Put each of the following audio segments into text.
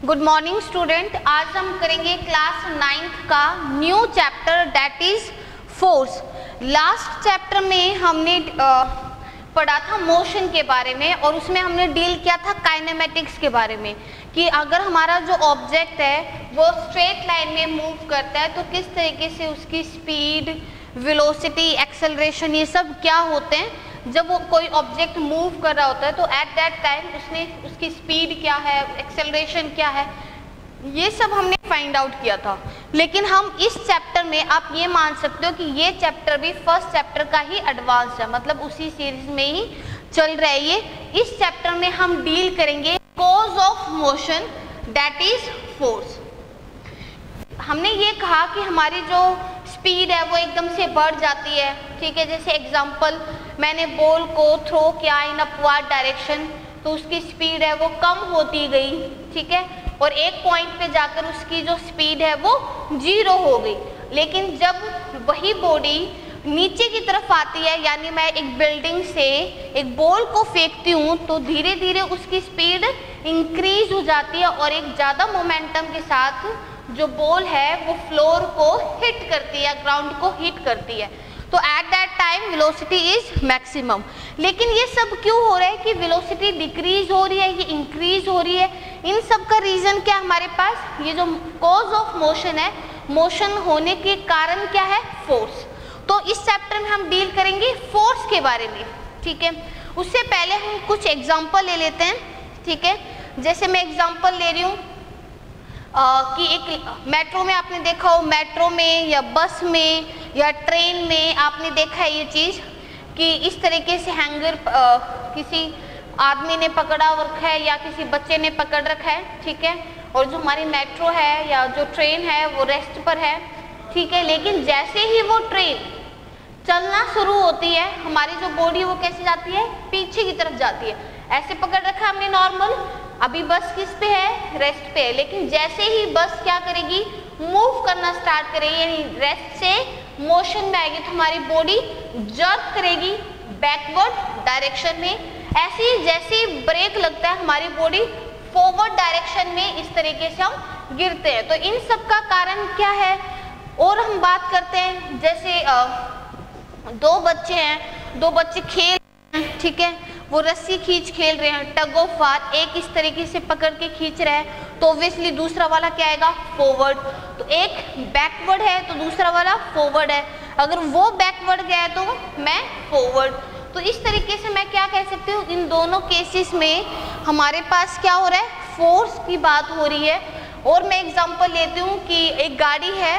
Good morning student. आज हम करेंगे क्लास 9th का new chapter that is force. Last chapter में हमने पढ़ा था मोशन के बारे में और उसमें हमने डील किया था काइनेमेटिक्स के बारे में कि अगर हमारा जो ऑब्जेक्ट है वो स्ट्रेट लाइन में मूव करता है तो किस तरीके से उसकी स्पीड, वेलोसिटी, एक्सेलरेशन ये सब क्या होते हैं। जब वो कोई ऑब्जेक्ट मूव कर रहा होता है तो एट दैट टाइम उसकी स्पीड क्या है, एक्सेलरेशन क्या है, ये सब हमने फाइंड आउट किया था। लेकिन हम इस चैप्टर में आप ये मान सकते हो कि ये चैप्टर भी फर्स्ट चैप्टर का ही एडवांस है, मतलब उसी सीरीज में ही चल रहा है ये। इस चैप्टर में हम डील करेंगे cause of motion that is force. हमने ये कहा कि हमारी जो स्पीड है वो एकदम से बढ़ जाती है, ठीक है। जैसे एग्जांपल, मैंने बॉल को थ्रो किया इन अपवर्ड डायरेक्शन तो उसकी स्पीड है वो कम होती गई, ठीक है, और एक पॉइंट पे जाकर उसकी जो स्पीड है वो 0 हो गई। लेकिन जब वही बॉडी नीचे की तरफ आती है, यानी मैं एक बिल्डिंग से एक बॉल को फेंकती हूँ तो धीरे धीरे उसकी स्पीड इंक्रीज हो जाती है और एक ज़्यादा मोमेंटम के साथ जो बॉल है वो फ्लोर को हिट करती है, ग्राउंड को हिट करती है। तो at that time velocity is maximum. लेकिन ये सब क्यों हो रहा है कि वेलोसिटी डिक्रीज हो रही है, ये इंक्रीज हो रही है? इन सब का रीजन क्या हमारे पास? ये जो कॉज ऑफ मोशन है, मोशन होने के कारण क्या है? फोर्स। तो इस चैप्टर में हम डील करेंगे फोर्स के बारे में, ठीक है। उससे पहले हम कुछ एग्जांपल ले लेते हैं, ठीक है। जैसे मैं एग्जांपल ले रही हूँ कि एक मेट्रो में आपने देखा हो, मेट्रो में या बस में या ट्रेन में आपने देखा है ये चीज़ कि इस तरीके से हैंगर किसी आदमी ने पकड़ा रखा है या किसी बच्चे ने पकड़ रखा है, ठीक है। और जो हमारी मेट्रो है या जो ट्रेन है वो रेस्ट पर है, ठीक है। लेकिन जैसे ही वो ट्रेन चलना शुरू होती है, हमारी जो बॉडी वो कैसे जाती है? पीछे की तरफ जाती है। ऐसे पकड़ रखा हमने नॉर्मल, अभी बस किस पे है? रेस्ट पे है। लेकिन जैसे ही बस क्या करेगी? मूव करना स्टार्ट करेगी, यानी रेस्ट से मोशन में आएगी तो हमारी बॉडी जर्क करेगी बैकवर्ड डायरेक्शन में। ऐसे ही जैसे ही ब्रेक लगता है हमारी बॉडी फॉरवर्ड डायरेक्शन में इस तरीके से हम गिरते हैं। तो इन सब का कारण क्या है? और हम बात करते हैं, जैसे दो बच्चे हैं, दो बच्चे खेल, ठीक है, वो रस्सी खींच खेल रहे हैं, टग ऑफ वार, एक इस तरीके से पकड़ के खींच रहा है तो ऑब्वियसली दूसरा वाला क्या आएगा? फॉरवर्ड। तो एक बैकवर्ड है तो दूसरा वाला फॉरवर्ड है, अगर वो बैकवर्ड गया है तो मैं फॉरवर्ड। तो इस तरीके से मैं क्या कह सकती हूँ, इन दोनों केसेस में हमारे पास क्या हो रहा है? फोर्स की बात हो रही है। और मैं एग्जाम्पल लेती हूँ कि एक गाड़ी है,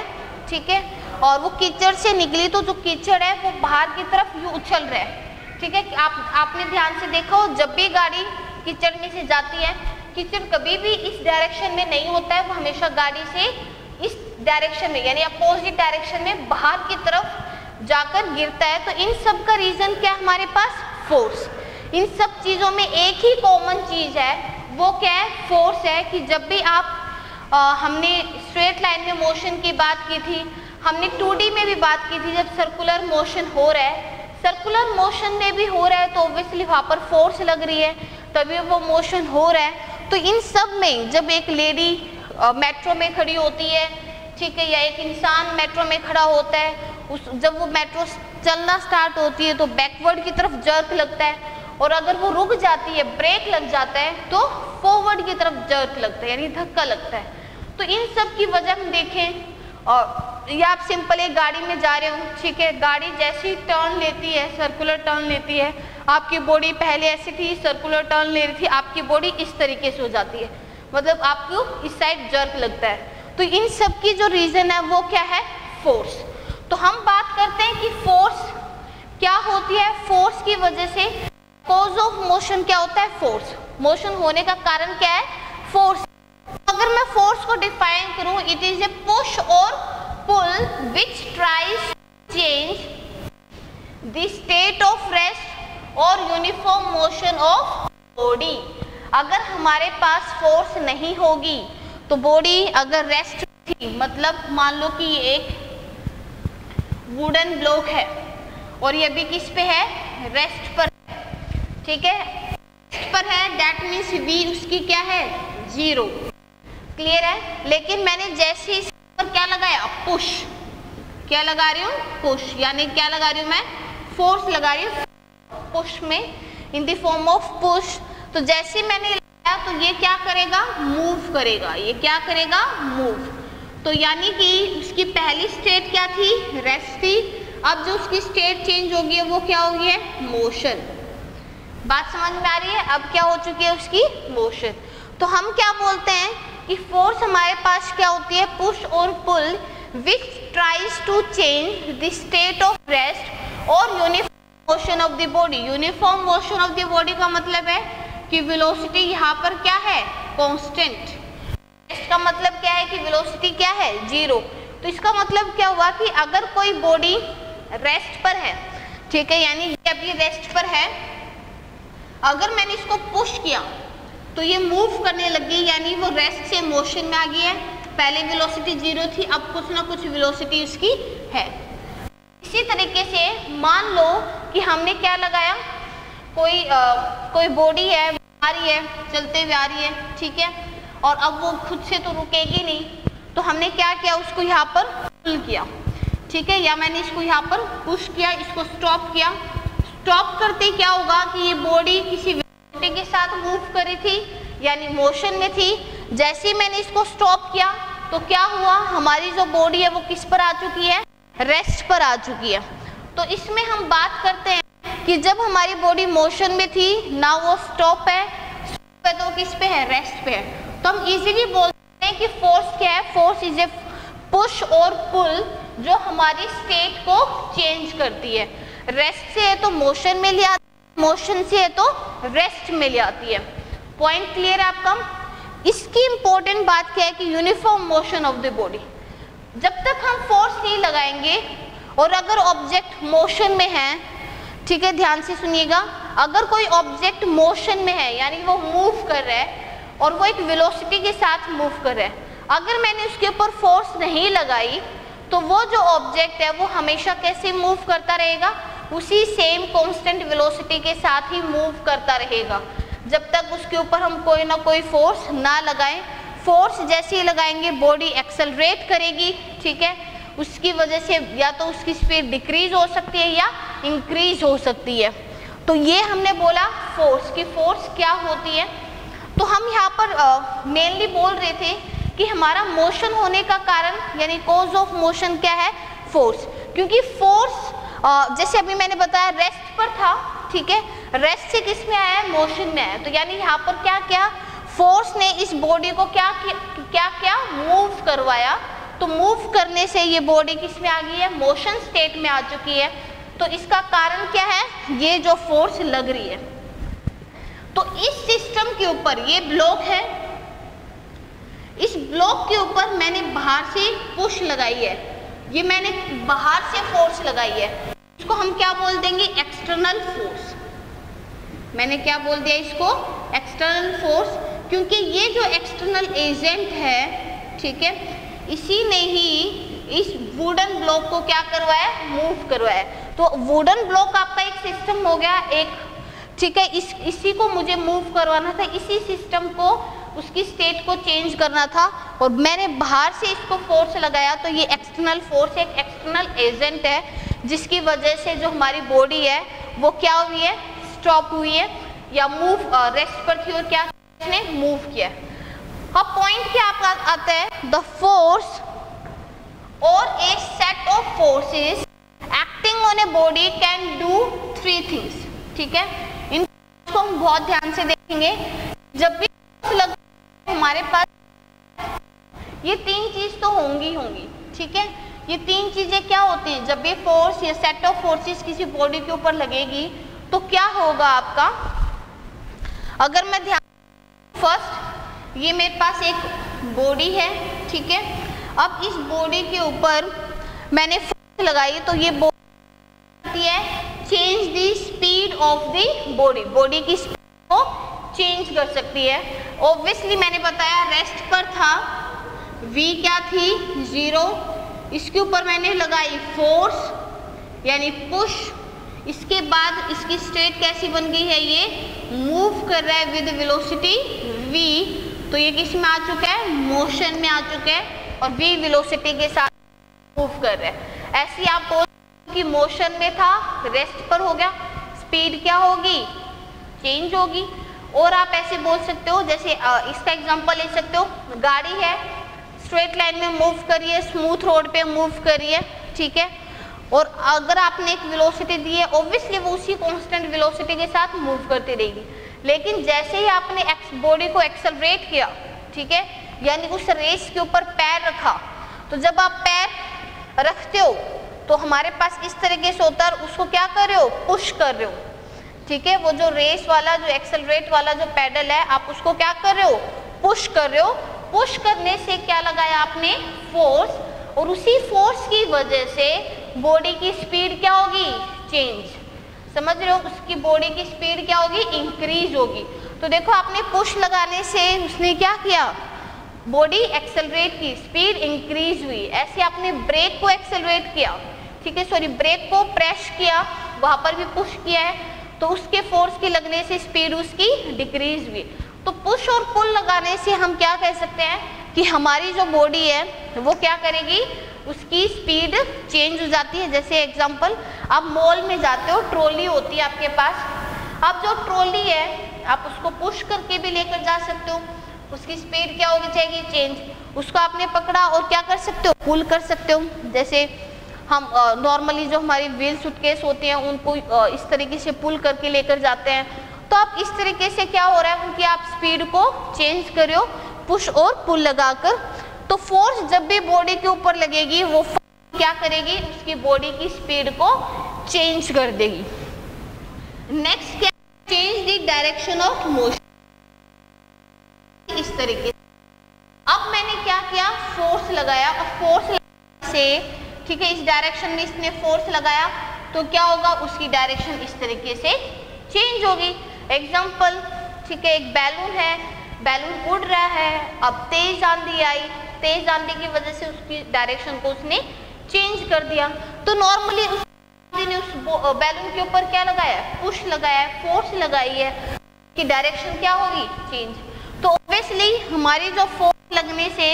ठीक है, और वो कीचड़ से निकली तो जो कीचड़ है वो बाहर की तरफ यूँ उछल रहा है, ठीक है। आपने ध्यान से देखा हो, जब भी गाड़ी कीचड़ में से जाती है, कीचड़ कभी भी इस डायरेक्शन में नहीं होता है, वो हमेशा गाड़ी से इस डायरेक्शन में यानी अपोजिट डायरेक्शन में बाहर की तरफ जाकर गिरता है। तो इन सब का रीजन क्या हमारे पास? फोर्स। इन सब चीज़ों में एक ही कॉमन चीज़ है, वो क्या है? फोर्स है। कि जब भी आप हमने स्ट्रेट लाइन में मोशन की बात की थी, हमने 2D में भी बात की थी, जब सर्कुलर मोशन हो रहा है, सर्कुलर मोशन में भी हो रहा है तो ऑब्वियसली वहाँ पर फोर्स लग रही है, तभी वो मोशन हो रहा है। तो इन सब में जब एक लेडी मेट्रो में खड़ी होती है, ठीक है, या एक इंसान मेट्रो में खड़ा होता है, जब वो मेट्रो चलना स्टार्ट होती है तो बैकवर्ड की तरफ जर्क लगता है, और अगर वो रुक जाती है, ब्रेक लग जाता है, तो फॉरवर्ड की तरफ जर्क लगता है, यानी धक्का लगता है। तो इन सब की वजह हम देखें, और या आप सिंपल एक गाड़ी में जा रहे हो, ठीक है, गाड़ी जैसे ही टर्न लेती है, सर्कुलर टर्न लेती है, आपकी बॉडी पहले ऐसी थी, सर्कुलर टर्न ले रही थी, आपकी बॉडी इस तरीके से हो जाती है, मतलब आपको इस साइड जर्क लगता है। तो इन सब की जो रीजन है वो क्या है? फोर्स। तो हम बात करते हैं कि फोर्स क्या होती है। फोर्स की वजह से कॉज ऑफ मोशन क्या होता है? फोर्स। मोशन होने का कारण क्या है? फोर्स। अगर मैं फोर्स को डिफाइन करूं, it is a push or pull which tries to change the state of rest or uniform motion of body. अगर हमारे पास फोर्स नहीं होगी तो बॉडी अगर रेस्ट थी, मतलब मान लो कि ये एक वुडन ब्लॉक है और ये भी किस पे है? रेस्ट पर, ठीक है, रेस्ट पर है, दैट मीन्स वी उसकी क्या है? 0। क्लियर है। लेकिन मैंने जैसे इस पर क्या लगाया, पुश, क्या लगा रही हूँ, पुश, यानी क्या लगा रही हूँ मैं, फोर्स लगा रही हूँ पुश में, in the form of push. तो जैसे मैंने लगाया तो ये क्या करेगा, मूव करेगा, ये क्या करेगा, मूव। तो यानी कि उसकी पहली स्टेट क्या थी, रेस्ट थी, अब जो उसकी स्टेट चेंज होगी है वो क्या होगी है, मोशन। बात समझ में आ रही है, अब क्या हो चुकी है उसकी, मोशन। तो हम क्या बोलते हैं कि फोर्स हमारे पास क्या होती है, push or pull, which tries to change the state of rest or uniform motion of the body. Uniform motion of the body का मतलब है कि वेलोसिटी यहाँ पर क्या है, कांस्टेंट। रेस्ट का मतलब क्या है कि वेलोसिटी क्या है, जीरो। तो इसका मतलब क्या हुआ कि अगर कोई बॉडी रेस्ट पर है, ठीक है, यानी ये अभी रेस्ट पर है, अगर मैंने इसको पुश किया तो ये मूव करने लगी, यानी वो रेस्ट से मोशन में आ गई है। पहले वेलोसिटी जीरो थी, अब कुछ ना कुछ वेलोसिटी उसकी है। इसी तरीके से मान लो कि हमने क्या लगाया, कोई बॉडी है, आ रही है, चलते हुए आ रही है, ठीक है, और अब वो खुद से तो रुकेगी नहीं, तो हमने क्या किया, उसको यहाँ पर पुल किया, ठीक है, या मैंने इसको यहाँ पर पुश किया, इसको स्टॉप किया। स्टॉप करते क्या होगा कि ये बॉडी किसी वेलोसिटी के साथ मूव कर रही थी, यानी मोशन में थी। जैसे ही मैंने इसको स्टॉप किया तो क्या हुआ, हमारी जो बॉडी है वो किस पर आ चुकी है, रेस्ट पर आ चुकी है। तो इसमें हम बात करते हैं कि जब हमारी बॉडी मोशन में थी, ना वो स्टॉप है तो किस पे है, रेस्ट पे है। तो हम इजीली बोल सकते हैं कि फोर्स क्या है, force is a push or पुल जो हमारी स्टेट को चेंज करती है। रेस्ट से है तो मोशन में ले आती है, मोशन से है तो रेस्ट में ले आती है। पॉइंट क्लियर है आपका। इसकी इंपॉर्टेंट बात क्या है कि uniform motion of the body, जब तक हम फोर्स नहीं लगाएंगे और अगर ऑब्जेक्ट मोशन में है, ठीक है, ध्यान से सुनिएगा, अगर कोई ऑब्जेक्ट मोशन में है यानी वो मूव कर रहा है और वो एक वेलोसिटी के साथ मूव कर रहा है, अगर मैंने उसके ऊपर फोर्स नहीं लगाई तो वो जो ऑब्जेक्ट है वो हमेशा कैसे मूव करता रहेगा, उसी सेम कांस्टेंट वेलोसिटी के साथ ही मूव करता रहेगा जब तक उसके ऊपर हम कोई ना कोई फोर्स ना लगाएं। फोर्स जैसे ही लगाएंगे बॉडी एक्सेलरेट करेगी, ठीक है, उसकी वजह से या तो उसकी स्पीड डिक्रीज हो सकती है या इंक्रीज हो सकती है। तो ये हमने बोला फोर्स की, फोर्स क्या होती है। तो हम यहाँ पर मेनली बोल रहे थे कि हमारा मोशन होने का कारण यानी कॉज ऑफ मोशन क्या है, फोर्स। क्योंकि फोर्स जैसे अभी मैंने बताया रेस्ट पर था, ठीक है, रेस्ट से किस में आया है, मोशन में आया। तो यानी यहाँ पर क्या क्या फोर्स ने इस बॉडी को क्या मूव करवाया। तो मूव करने से ये बॉडी किस में आ गई है, मोशन स्टेट में आ चुकी है। तो इसका कारण क्या है, ये जो फोर्स लग रही है। तो इस सिस्टम के ऊपर ये ब्लॉक है, इस ब्लॉक के ऊपर मैंने बाहर से पुश लगाई है, ये मैंने बाहर से फोर्स लगाई है, इसको हम क्या बोल देंगे, एक्सटर्नल फोर्स। मैंने क्या बोल दिया इसको, एक्सटर्नल फोर्स, क्योंकि ये जो एक्सटर्नल एजेंट है, ठीक है, इसी ने ही इस वुडन ब्लॉक को क्या करवाया, मूव करवाया। तो वुडन ब्लॉक आपका एक सिस्टम हो गया एक, ठीक है, इसी को मुझे मूव करवाना था, इसी सिस्टम को उसकी स्टेट को चेंज करना था और मैंने बाहर से इसको फोर्स लगाया। तो ये एक्सटर्नल फोर्स एक एक्सटर्नल एजेंट है जिसकी वजह से जो हमारी बॉडी है वो क्या हुई है, स्टॉप हुई है या मूव, रेस्ट पर थी और क्या इसने मूव किया। अब पॉइंट क्या आपका आता है, the force or a set of forces acting on a body can do 3 things, ठीक है। इनको हम बहुत ध्यान से देखेंगे। जब भी हमारे पास ये 3 चीज तो होंगी, ठीक है, ये 3 चीजें क्या होती हैं, जब ये फोर्स या सेट ऑफ फोर्सेस किसी बॉडी के ऊपर लगेगी तो क्या होगा आपका। अगर मैं ध्यान, फर्स्ट ये मेरे पास एक बॉडी है, ठीक है, अब इस बॉडी के ऊपर मैंने फोर्स लगाई तो ये बॉडी है change the speed of the body, body की स्पीड को चेंज कर सकती है। ऑब्वियसली मैंने बताया रेस्ट पर था, v क्या थी, 0, इसके ऊपर मैंने लगाई फोर्स यानी पुश, इसके बाद इसकी स्टेट कैसी बन गई है, ये मूव कर रहा है विद वेलोसिटी v। तो ये किस में आ चुका है, मोशन में आ चुका है और v वेलोसिटी के साथ मूव कर रहा है। ऐसे ही आप बोल कि मोशन में था, रेस्ट पर हो गया, स्पीड क्या होगी, चेंज होगी। और आप ऐसे बोल सकते हो, जैसे इसका एग्जांपल ले सकते हो, गाड़ी है स्ट्रेट लाइन में मूव करी है, स्मूथ रोड पे मूव करी है, ठीक है, और अगर आपने एक वेलोसिटी दी है ऑब्वियसली वो उसी कांस्टेंट वेलोसिटी के साथ मूव करती रहेगी। लेकिन जैसे ही आपने बॉडी को एक्सेलरेट किया, ठीक है, यानी उस रेस के ऊपर पैर रखा, तो जब आप पैर रखते हो तो हमारे पास इस तरीके से होता है, उसको क्या कर रहे हो, पुश कर रहे हो, ठीक है। वो जो रेस वाला, जो एक्सेलरेट वाला जो पेडल है, आप उसको क्या कर रहे हो, पुश कर रहे हो। पुश करने से क्या लगाया आपने, फोर्स, और उसी फोर्स की वजह से बॉडी की स्पीड क्या होगी, चेंज। समझ रहे हो, उसकी बॉडी की स्पीड क्या होगी, इंक्रीज होगी। तो देखो आपने पुश लगाने से उसने क्या किया, बॉडी एक्सेलरेट की, स्पीड इंक्रीज हुई। ऐसे आपने ब्रेक को एक्सेलरेट किया, ठीक है, सॉरी ब्रेक को प्रेस किया, वहां पर भी पुश किया है, तो उसके फोर्स के लगने से स्पीड उसकी डिक्रीज हुई। तो पुश और पुल लगाने से हम क्या कह सकते हैं कि हमारी जो बॉडी है वो क्या करेगी, उसकी स्पीड चेंज हो जाती है। जैसे एग्जांपल, आप मॉल में जाते हो, ट्रॉली होती है आपके पास, आप जो ट्रॉली है आप उसको पुश करके भी लेकर जा सकते हो, उसकी स्पीड क्या होगी जाएगी, चेंज। उसको आपने पकड़ा और क्या कर सकते हो, पुल कर सकते हो। जैसे हम नॉर्मली जो हमारी व्हील सूटकेस होती हैं उनको इस तरीके से पुल करके लेकर जाते हैं, तो आप इस तरीके से क्या हो रहा है, उनकी आप स्पीड को चेंज कर रहे हो पुश और पुल लगाकर। तो फोर्स जब भी बॉडी के ऊपर लगेगी वो क्या करेगी, उसकी बॉडी की स्पीड को चेंज कर देगी। नेक्स्ट क्या, change the direction of motion, इस तरीके से। अब मैंने क्या किया, फोर्स लगाया, और फोर्स से, ठीक है, इस डायरेक्शन में इसने फोर्स लगाया, तो क्या होगा, उसकी डायरेक्शन इस तरीके से चेंज होगी। एग्जाम्पल, ठीक है, एक बैलून है, बैलून उड़ रहा है, अब तेज आंधी आई, तेज आंधी की वजह से उसकी डायरेक्शन को उसने चेंज कर दिया। तो नॉर्मली उसने उस बैलून के ऊपर क्या लगाया, पुश लगाया है, फोर्स लगाई है, कि डायरेक्शन क्या होगी, चेंज। तो ऑब्वियसली हमारी जो फोर्स लगने से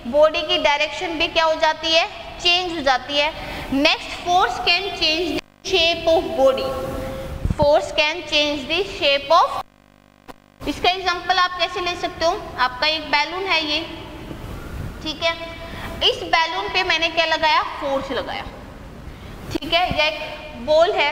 बॉडी की डायरेक्शन भी क्या हो जाती है, चेंज हो जाती है। Next, force can change the shape of body, force can change the shape of. इसका एग्जांपल आप कैसे ले सकते हो, आपका एक बैलून है ये, ठीक है, इस बैलून पे मैंने क्या लगाया, फोर्स लगाया, ठीक है, या एक बॉल है,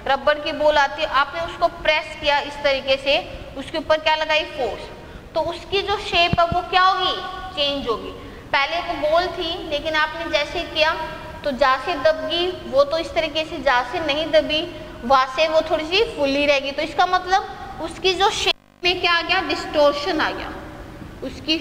रबर की बॉल आती है, आपने उसको प्रेस किया इस तरीके से, उसके ऊपर क्या लगाई, फोर्स, तो उसकी जो शेप है वो क्या होगी, चेंज होगी। पहले वो बॉल थी, लेकिन आपने जैसे किया तो जा से दब गई, वो तो इस तरीके से जा से नहीं दबी, वहां से वो थोड़ी सी फुली रहेगी। तो इसका मतलब उसकी जो शेप में क्या आ गया, डिस्टोर्शन आ गया, उसकी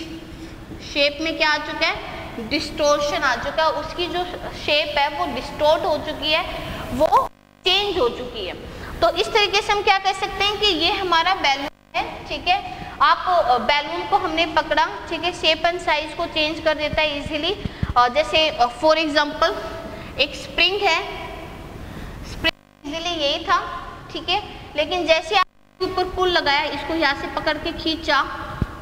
शेप में क्या आ चुका है, डिस्टोर्शन आ चुका है, उसकी जो शेप है वो डिस्टोर्ट हो चुकी है, वो चेंज हो चुकी है। तो इस तरीके से हम क्या कह सकते हैं कि ये हमारा बैलून है, ठीक है। आप बैलून को हमने पकड़ा, ठीक है, शेप एंड साइज को चेंज कर देता है इजीली। जैसे फॉर एग्जांपल एक स्प्रिंग है, स्प्रिंग इजीली यही था, ठीक है, लेकिन जैसे आप ऊपर पुल लगाया, इसको यहाँ से पकड़ के खींचा,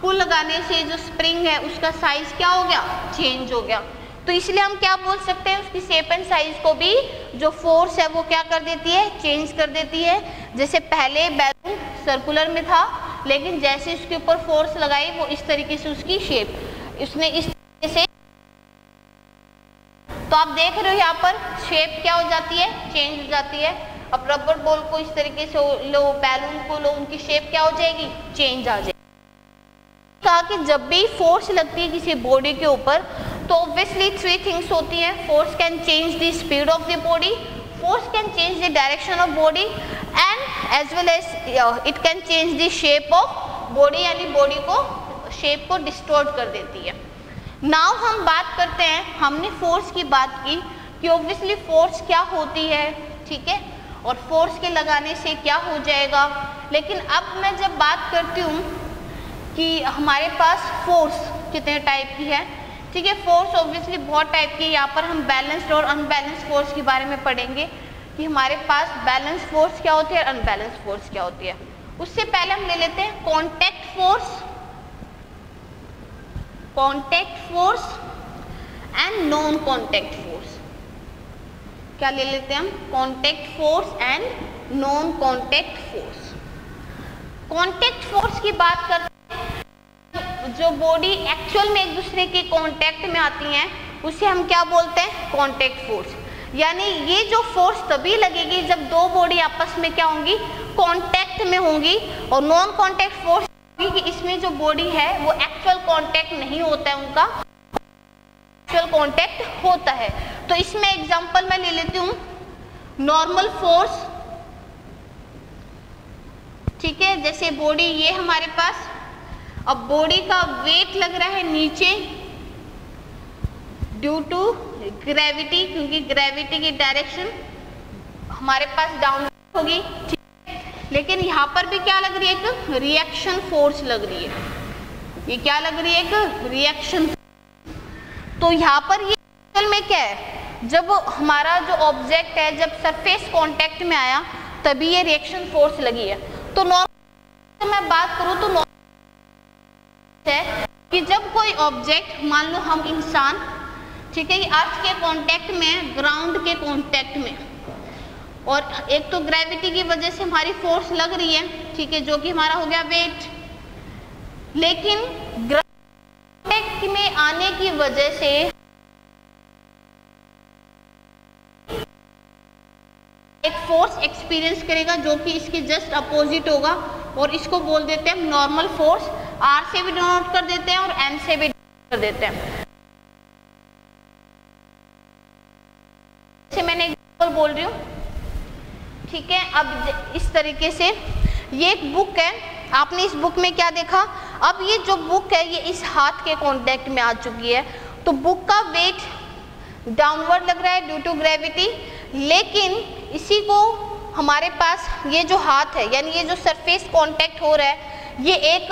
पुल लगाने से जो स्प्रिंग है उसका साइज क्या हो गया, चेंज हो गया। तो इसलिए हम क्या बोल सकते हैं, उसकी शेप एंड साइज को भी जो फोर्स है वो क्या कर देती है, चेंज कर देती है। जैसे पहले बैलून सर्कुलर में था, लेकिन जैसे उसके ऊपर फोर्स लगाई वो इस तरीके से उसकी शेप, उसने इस तरीके से, तो आप देख रहे हो यहाँ पर शेप क्या हो जाती है, चेंज हो जाती है। अब रबर बॉल को इस तरीके से लो, बैलून को लो, उनकी शेप क्या हो जाएगी, चेंज आ जाएगी। कहा कि जब भी फोर्स लगती है किसी बॉडी के ऊपर तो ऑब्वियसली थ्री थिंग्स होती हैं, force can change the speed of the body, force can change the direction of body, and as well as it can change the shape of body, यानी body को shape को distort कर देती है। Now हम बात करते हैं, हमने फोर्स की बात की कि ऑब्वियसली फोर्स क्या होती है, ठीक है, और फोर्स के लगाने से क्या हो जाएगा। लेकिन अब मैं जब बात करती हूँ कि हमारे पास फोर्स कितने टाइप की है, ठीक है, फोर्स ऑब्वियसली बहुत टाइप की है। यहाँ पर हम बैलेंस्ड और अनबैलेंस्ड फोर्स के बारे में पढ़ेंगे कि हमारे पास बैलेंस फोर्स क्या होती है, अनबैलेंस फोर्स क्या होती है। उससे पहले हम ले लेते हैं contact force contact force and non contact force. क्या ले लेते हैं हम? Contact force and non contact force. Contact force की बात करते हैं, जो बॉडी एक्चुअल में एक दूसरे के कॉन्टैक्ट में आती हैं उसे हम क्या बोलते हैं? Contact force. यानी ये जो फोर्स तभी लगेगी जब दो बॉडी आपस में क्या होंगी? कॉन्टैक्ट में होंगी। और नॉन कॉन्टैक्ट फोर्स कि इसमें जो बॉडी है वो एक्चुअल कांटेक्ट नहीं होता है, उनका एक्चुअल कांटेक्ट होता है। तो इसमें एग्जांपल मैं ले लेती हूँ नॉर्मल फोर्स, ठीक है। जैसे बॉडी ये हमारे पास, अब बॉडी का वेट लग रहा है नीचे ड्यू टू ग्रेविटी, क्योंकि ग्रेविटी की डायरेक्शन हमारे पास डाउनवर्ड होगी, लेकिन यहाँ पर भी क्या लग रही है? एक रिएक्शन फोर्स लग रही है। ये क्या लग रही है? एक रिएक्शन। तो यहाँ पर ये एक्चुअल में क्या है? जब हमारा जो ऑब्जेक्ट है जब सरफेस कांटेक्ट में आया तभी ये रिएक्शन फोर्स लगी है। तो नॉर्मल मैं बात करूँ तो नॉर्मल है कि जब कोई ऑब्जेक्ट, मान लो हम इंसान, ठीक है, ये अर्थ के कांटेक्ट में, ग्राउंड के कांटेक्ट में, और एक तो ग्रेविटी की वजह से हमारी फोर्स लग रही है, ठीक है, जो कि हमारा हो गया वेट, लेकिन कांटेक्ट में आने की वजह से एक फोर्स एक्सपीरियंस करेगा जो कि इसके जस्ट अपोजिट होगा, और इसको बोल देते हैं नॉर्मल फोर्स। आर से भी डिनोट कर देते हैं और एम से भी कर देते हैं। जैसे मैंने एग्जांपल बोल रही हूँ, ठीक है। अब इस तरीके से ये एक बुक है, आपने इस बुक में क्या देखा? अब ये जो बुक है ये इस हाथ के कांटेक्ट में आ चुकी है, तो बुक का वेट डाउनवर्ड लग रहा है ड्यू टू ग्रेविटी, लेकिन इसी को हमारे पास ये जो हाथ है, यानी ये जो सरफेस कांटेक्ट हो रहा है, ये एक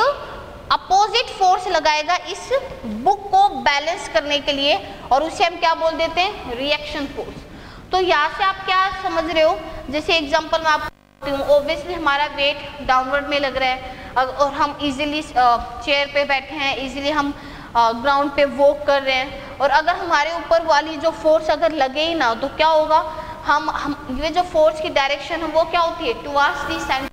अपोजिट फोर्स लगाएगा इस बुक को बैलेंस करने के लिए, और उसे हम क्या बोल देते हैं? Reaction force. तो यहाँ से आप क्या समझ रहे हो? जैसे एग्जांपल मैं आपको बताती हूँ, ऑब्वियसली हमारा वेट डाउनवर्ड में लग रहा है और हम इजीली चेयर पे बैठे हैं, इजीली हम ग्राउंड पे वॉक कर रहे हैं, और अगर हमारे ऊपर वाली जो फोर्स अगर लगे ही ना तो क्या होगा? हम ये जो फोर्स की डायरेक्शन है वो क्या होती है? Towards the centre.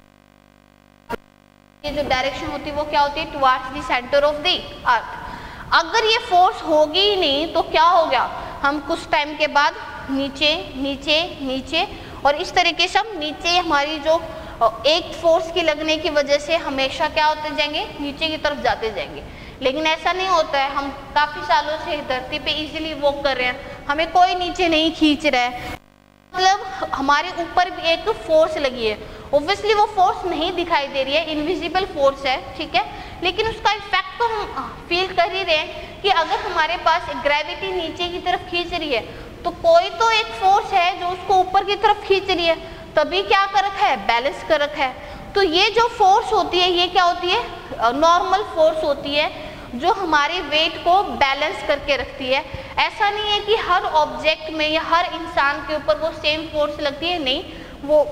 ये जो डायरेक्शन होती है वो क्या होती है? Towards the centre of the earth. अगर ये फोर्स होगी ही नहीं तो क्या हो गया? हम कुछ टाइम के बाद नीचे नीचे नीचे, और इस तरीके से हम नीचे, हमारी जो एक फोर्स की लगने की वजह से हमेशा क्या होते जाएंगे? नीचे की तरफ जाते जाएंगे। लेकिन ऐसा नहीं होता है, हम काफी सालों से धरती पे इजीली वॉक कर रहे हैं, हमें कोई नीचे नहीं खींच रहा है, मतलब हमारे ऊपर भी एक फोर्स लगी है। ऑब्वियसली वो फोर्स नहीं दिखाई दे रही है, इनविजिबल फोर्स है, ठीक है, लेकिन उसका इफेक्ट तो हम फील कर ही रहे हैं कि अगर हमारे पास ग्रेविटी नीचे की तरफ खींच रही है तो कोई तो एक फोर्स है जो उसको ऊपर की तरफ खींच रही है, तभी क्या कर रखा है? बैलेंस कर रखा है। तो ये जो फोर्स होती है ये क्या होती है? नॉर्मल फोर्स होती है जो हमारे वेट को बैलेंस करके रखती है। ऐसा नहीं है कि हर ऑब्जेक्ट में या हर इंसान के ऊपर वो सेम फोर्स लगती है, नहीं, वो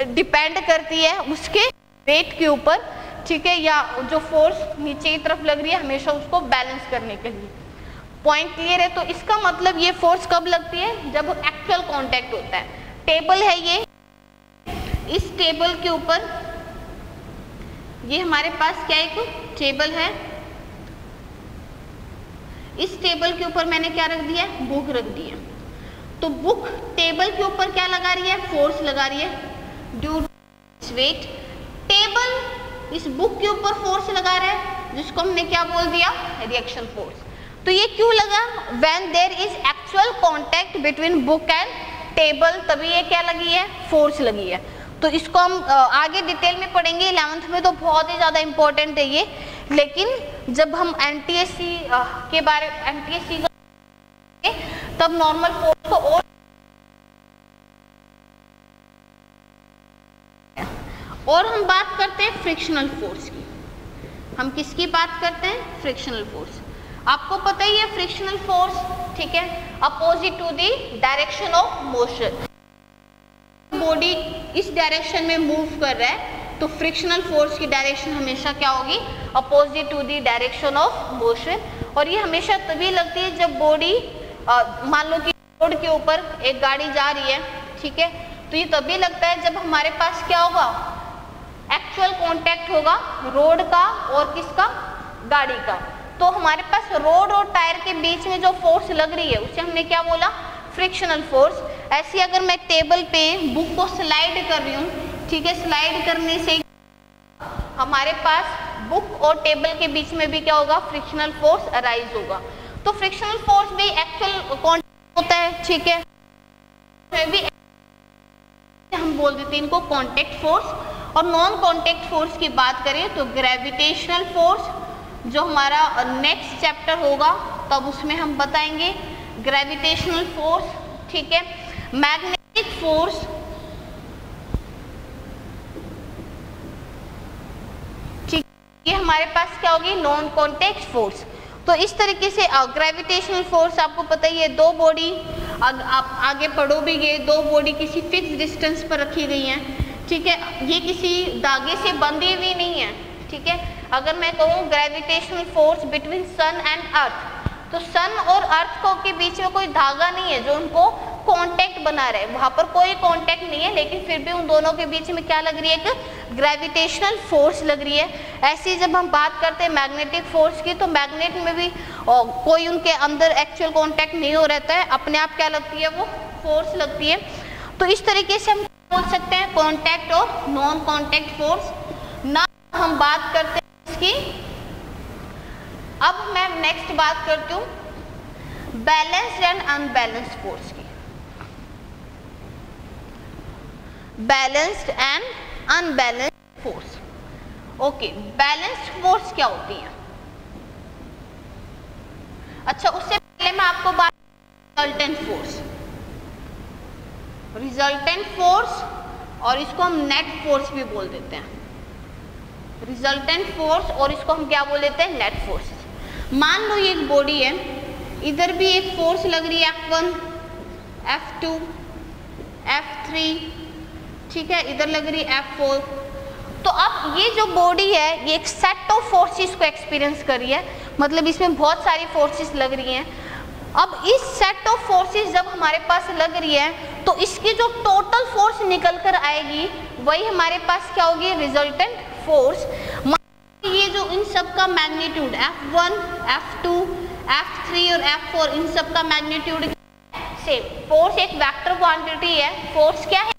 डिपेंड करती है उसके वेट के ऊपर, ठीक है, या जो फोर्स नीचे की तरफ लग रही है हमेशा उसको बैलेंस करने के लिए। पॉइंट क्लियर है? तो इसका मतलब ये फोर्स कब लगती है? जब एक्चुअल कांटेक्ट होता है। टेबल है ये, इस टेबल के ऊपर ये हमारे पास क्या एक टेबल है, इस टेबल के ऊपर मैंने क्या रख दिया? बुक रख दी है। तो बुक टेबल के ऊपर क्या लगा रही है? फोर्स लगा रही है ड्यू टू वेट। टेबल इस बुक के ऊपर फोर्स लगा रहा है जिसको हमने क्या बोल दिया? Reaction force. तो ये क्यों लगा? When there is actual contact between book and table, तभी ये क्या लगी है? फोर्स लगी है। तो इसको हम आगे डिटेल में पढ़ेंगे 11th में, तो बहुत ही ज़्यादा इम्पोर्टेंट है ये। लेकिन जब हम एनटीएससी के बारे एनटीएससी तब नॉर्मल फोर्स को और हम बात करते हैं फ्रिक्शनल फोर्स की। हम किसकी बात करते हैं? Frictional force. आपको पता ही है फ्रिक्शनल फोर्स, ठीक है, opposite to the direction of motion. Body इस डायरेक्शन में मूव कर रहा है तो फ्रिक्शनल फोर्स की डायरेक्शन हमेशा क्या होगी? Opposite to the direction of motion. और ये हमेशा तभी लगती है जब बॉडी मान लो कि रोड के ऊपर एक गाड़ी जा रही है, ठीक है, तो ये तभी लगता है जब हमारे पास क्या होगा, एक्चुअल कांटेक्ट होगा रोड का और किसका, गाड़ी का। तो हमारे पास रोड और टायर के बीच में जो फोर्स लग रही है उसे हमने क्या बोला, फ्रिक्शनल फोर्स। ऐसे अगर मैं टेबल पे बुक को स्लाइड कर रही हूँ, ठीक है, स्लाइड करने से हमारे पास बुक और टेबल के बीच में भी क्या होगा, फ्रिक्शनल फोर्स अराइज होगा। तो फ्रिक्शनल फोर्स भी एक्चुअल कांटेक्ट होता है, ठीक है, भी हम बोल देते हैं इनको कांटेक्ट फोर्स। और नॉन कांटेक्ट फोर्स की बात करें तो ग्रेविटेशनल फोर्स, जो हमारा नेक्स्ट चैप्टर होगा तब उसमें हम बताएंगे ग्रेविटेशनल फोर्स, ठीक है। मैग्नेटिक फोर्स, ठीक, ये हमारे पास क्या होगी, नॉन कांटेक्ट फोर्स। तो इस तरीके से ग्रेविटेशनल फोर्स आपको पता ही है, दो बॉडी आप आगे पढ़ो भी गए, दो बॉडी किसी फिक्स डिस्टेंस पर रखी गई हैं, ठीक है, ये किसी धागे से बंधी हुई नहीं है, ठीक है। अगर मैं कहूँ gravitational force between sun and earth, तो सन और अर्थ को के बीच में कोई धागा नहीं है जो उनको कांटेक्ट बना रहे, वहां पर कोई कांटेक्ट नहीं है, लेकिन फिर भी उन दोनों के बीच में क्या लग रही है, एक ग्रेविटेशनल फोर्स लग रही है। ऐसे जब हम बात करते हैं मैग्नेटिक फोर्स की, तो मैग्नेट में भी कोई उनके अंदर एक्चुअल कांटेक्ट नहीं हो रहता है, अपने आप क्या लगती है, वो फोर्स लगती है। तो इस तरीके से हम बोल सकते हैं कांटेक्ट और नॉन कांटेक्ट फोर्स। ना हम बात करते हैं इसकी, अब मैं नेक्स्ट बात करती हूँ बैलेंस्ड एंड अनबैलेंस्ड फोर्स की। Balanced and unbalanced force, okay. Balanced force क्या होती है, अच्छा उससे पहले मैं आपको बात, रिजल्टेंट फोर्स, रिजल्टेंट फोर्स, और इसको हम नेट फोर्स भी बोल देते हैं, रिजल्टेंट फोर्स, और इसको हम क्या बोल देते हैं, नेट फोर्स। मान लो ये एक बॉडी है, इधर भी एक फोर्स लग रही है F1, F2, F3, ठीक है, इधर लग रही है F4। तो अब ये जो बॉडी है ये एक सेट ऑफ फोर्सेस को एक्सपीरियंस कर रही है, मतलब इसमें बहुत सारी फोर्सेस लग रही हैं। अब इस सेट ऑफ फोर्सेस जब हमारे पास लग रही है तो इसकी जो टोटल फोर्स निकल कर आएगी वही हमारे पास क्या होगी, रिजल्टेंट फोर्स। ये जो इन सब का मैग्नीट्यूड F1, F2, F3 और F4, इन सब का मैग्नीट्यूड सेम। फोर्स एक वेक्टर क्वांटिटी है, फोर्स क्या है,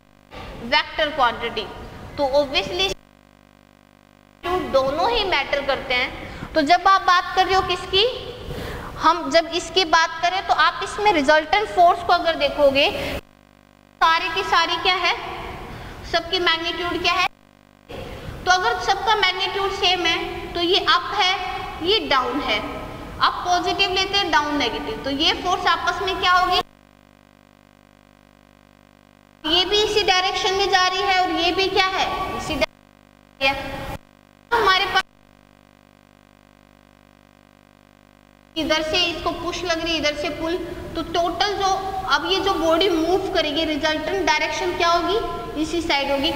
वेक्टर क्वांटिटी, तो ऑब्वियसली दोनों ही मैटर करते हैं। तो जब आप बात कर रहे हो किसकी, हम जब इसकी बात करें तो आप इसमें रिजल्टेंट फोर्स को अगर देखोगे, सारी की सारी क्या है, सबकी मैग्नीट्यूड क्या है, तो अगर सबका मैग्नीट्यूड सेम है तो ये अप है, ये डाउन है, अप पॉजिटिव लेते हैं, डाउन नेगेटिव, तो ये फोर्स आपस में क्या होगी, ये भी इसी डायरेक्शन में जा रही है और ये भी क्या है, इसी डायरेक्शन है। हमारे पास इधर से इसको पुश लग रही है, इधर से पुल, तो टोटल जो अब ये जो बॉडी मूव करेगी रिजल्टेंट डायरेक्शन क्या होगी, इसी साइड होगी,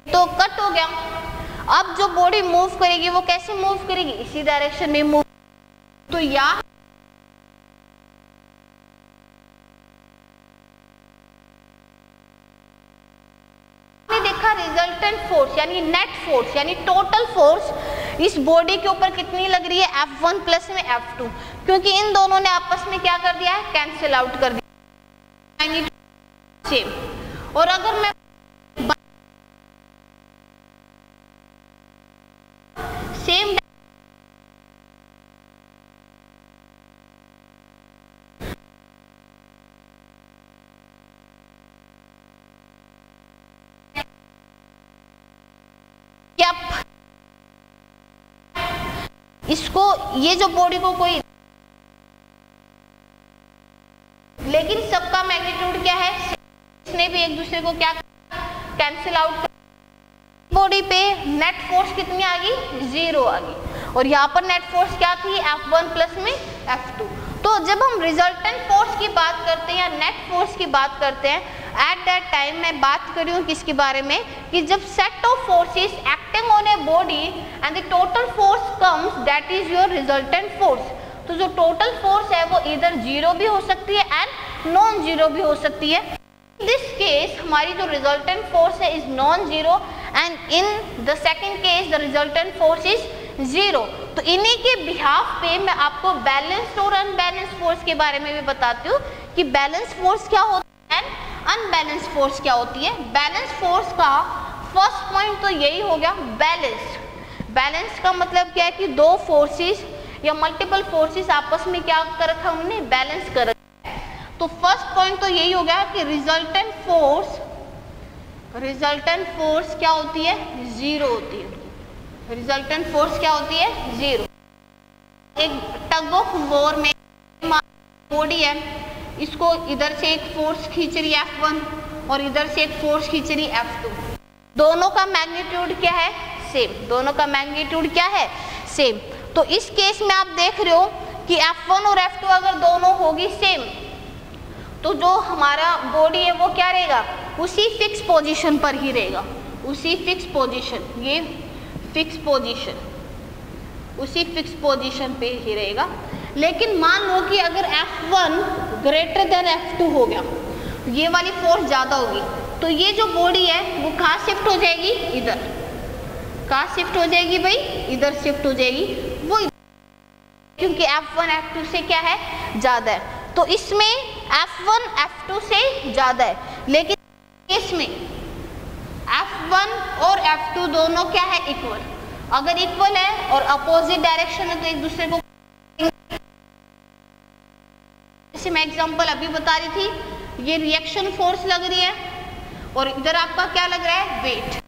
तो कट हो गया। अब जो बॉडी मूव करेगी वो कैसे मूव करेगी, इसी डायरेक्शन में मूव, तो यहाँ देखा रिजल्टेंट फोर्स यानी नेट फोर्स यानी टोटल फोर्स इस बॉडी के ऊपर कितनी लग रही है, F1 प्लस में F2, क्योंकि इन दोनों ने आपस में क्या कर दिया है, कैंसिल आउट कर दिया सेम। और अगर मैं सेम इसको ये जो बॉडी को कोई, लेकिन सबका मैग्नीट्यूड क्या है, इसने भी एक दूसरे को क्या कैंसिल आउट, बॉडी पे नेट फोर्स कितनी आ गई, 0 आ गई, और यहाँ पर नेट फोर्स क्या थी, F1 प्लस में F2। तो जब हम रिजल्टेंट फोर्स की बात करते हैं या नेट फोर्स की बात करते हैं, एट दैट टाइम मैं बात कर रही हूँ किसके बारे में, कि जब set of forces acting on a body and the total force comes, that is your resultant force. तो जो टोटल फोर्स है वो इधर जीरो भी हो सकती है एंड नॉन जीरो भी हो सकती है। इन दिस केस हमारी जो रिजल्टेंट फोर्स है is non zero and in the second case the resultant force is zero. तो इन्हीं के बिहाफ पे मैं आपको बैलेंस्ड और अनबैलेंस्ड फोर्स के बारे में भी बताती हूँ कि बैलेंस फोर्स क्या होती है, अनबैलेंस्ड फोर्स क्या होती है। बैलेंस फोर्स का फर्स्ट पॉइंट तो यही हो गया बैलेंस्ड। बैलेंस का मतलब क्या है कि दो फोर्सेस या मल्टीपल फोर्सेस आपस में क्या कर रखा हमने, बैलेंस कर रखा है। तो फर्स्ट पॉइंट तो यही हो गया कि रिजल्टेंट फोर्स क्या होती है, जीरो होती है। रिजल्टेंट फोर्स क्या होती है, जीरो। एक टग ऑफ वॉर में बॉडी है, इसको इधर से एक फोर्स खींच रही है F1 और इधर से एक फोर्स खींच रही है F2। दोनों का मैग्नीट्यूड क्या है, सेम। दोनों का मैग्नीट्यूड क्या है, सेम। तो इस केस में आप देख रहे हो कि F1 और F2 अगर दोनों होगी सेम, तो जो हमारा बॉडी है वो क्या रहेगा, उसी फिक्स पोजीशन पर ही रहेगा। उसी फिक्स पोजीशन, ये फिक्स पोजीशन, उसी फिक्स पोजीशन पे ही रहेगा। लेकिन मान लो कि अगर F1 ग्रेटर देन F2 हो गया, ये वाली फोर्स ज़्यादा होगी, तो ये जो बॉडी है वो कहाँ शिफ्ट हो जाएगी, इधर। कहाँ शिफ्ट हो जाएगी भाई, इधर शिफ्ट हो जाएगी वो, क्योंकि F1 F2 से क्या है, ज़्यादा है। तो इसमें F1 F2 से ज़्यादा है, लेकिन इसमें F1 और F2 दोनों क्या है, इक्वल। अगर इक्वल है और अपोजिट डायरेक्शन है तो एक दूसरे को, जैसे मैं एग्जांपल अभी बता रही थी, ये रिएक्शन फोर्स लग रही है और इधर आपका क्या लग रहा है, वेट।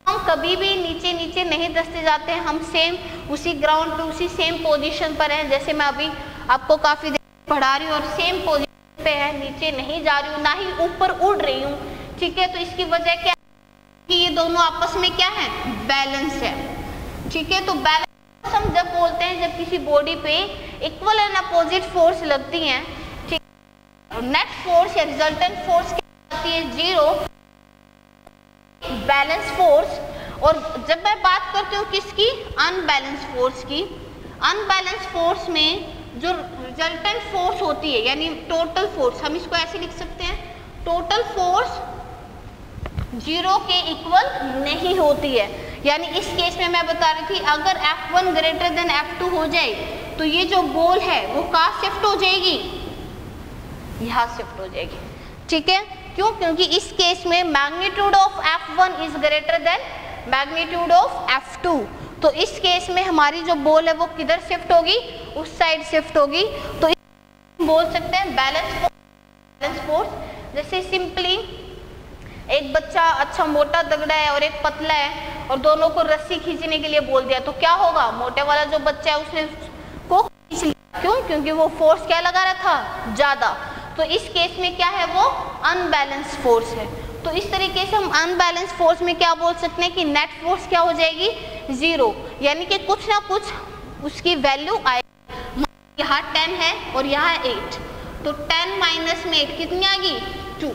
हम कभी भी नीचे नीचे नहीं धंसते जाते हैं, हम सेम उसी ग्राउंड पे उसी सेम पोजीशन पर हैं। जैसे मैं अभी आपको काफ़ी देर पढ़ा रही हूँ और सेम पोजीशन पे है, नीचे नहीं जा रही हूँ, ना ही ऊपर उड़ रही हूँ, ठीक है। तो इसकी वजह क्या है कि ये दोनों आपस में क्या है, बैलेंस है, ठीक है। तो बैलेंस हम जब बोलते हैं जब किसी बॉडी पे इक्वल एंड अपोजिट फोर्स लगती हैं, ठीक। नेट फोर्स या रिजल्टेंट फोर्स क्या होती है, जीरो, बैलेंस फोर्स। और जब मैं बात करती हूँ किसकी, अनबैलेंस फोर्स की, अनबैलेंस फोर्स में जो रिजल्टेंट फोर्स होती है यानी टोटल फोर्स, हम इसको ऐसे लिख सकते हैं, टोटल फोर्स जीरो के इक्वल नहीं होती है। यानी इस केस में मैं बता रही थी, अगर F1 ग्रेटर देन F2 हो जाए तो ये जो बॉल है वो कहाँ शिफ्ट हो जाएगी, यहाँ शिफ्ट हो जाएगी, ठीक है। क्यों, क्योंकि इस केस में magnitude of F1 is greater than magnitude of F2। तो इस केस में हमारी जो बॉल है वो किधर शिफ्ट होगी, उस साइड शिफ्ट होगी। तो बोल सकते हैं बैलेंस फोर्स। जैसे सिंपली एक बच्चा अच्छा मोटा तगड़ा है और एक पतला है और दोनों को रस्सी खींचने के लिए बोल दिया, तो क्या होगा, मोटे वाला जो बच्चा है उसने को खींच लिया। क्यों, क्योंकि वो फोर्स क्या लगा रहा था, ज़्यादा। तो इस केस में क्या है, वो अनबैलेंस फोर्स है। तो इस तरीके से हम अनबैलेंस फोर्स में क्या बोल सकते हैं कि नेट फोर्स क्या हो जाएगी, जीरो। यानी कि कुछ ना कुछ उसकी वैल्यू आएगी। यहाँ 10 है और यहाँ 8, तो 10 माइनस में 8 कितनी आ गई, 2।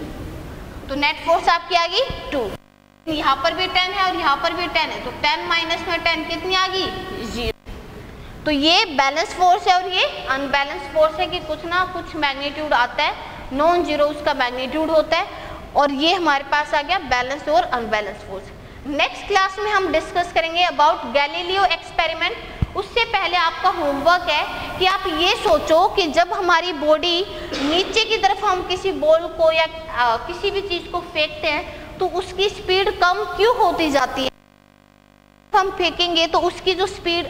तो नेट फोर्स आपकी आ गई 2। यहाँ पर भी 10 है और यहाँ पर भी 10 है, तो 10 माइनस में 10 कितनी आ गई, 0। तो ये बैलेंस फोर्स है और ये अनबैलेंस फोर्स है कि कुछ ना कुछ मैग्नीट्यूड आता है, नॉन जीरो उसका मैग्नीट्यूड होता है। और ये हमारे पास आ गया बैलेंस और अनबैलेंस फोर्स। नेक्स्ट क्लास में हम डिस्कस करेंगे अबाउट गैलीलियो एक्सपेरिमेंट। उससे पहले आपका होमवर्क है कि आप ये सोचो कि जब हमारी बॉडी नीचे की तरफ हम किसी बॉल को या किसी भी चीज़ को फेंकते हैं तो उसकी स्पीड कम क्यों होती जाती है। हम फेंकेंगे तो उसकी जो स्पीड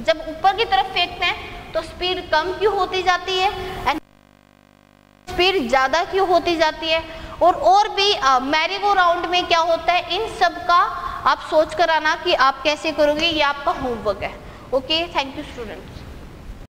जब ऊपर की तरफ फेंकते हैं तो स्पीड कम क्यों होती जाती है एंड स्पीड ज़्यादा क्यों होती जाती है, और भी मैरी गो राउंड में क्या होता है, इन सब का आप सोच कर आना कि आप कैसे करोगे, ये आपका होमवर्क है। Okay, thank you students.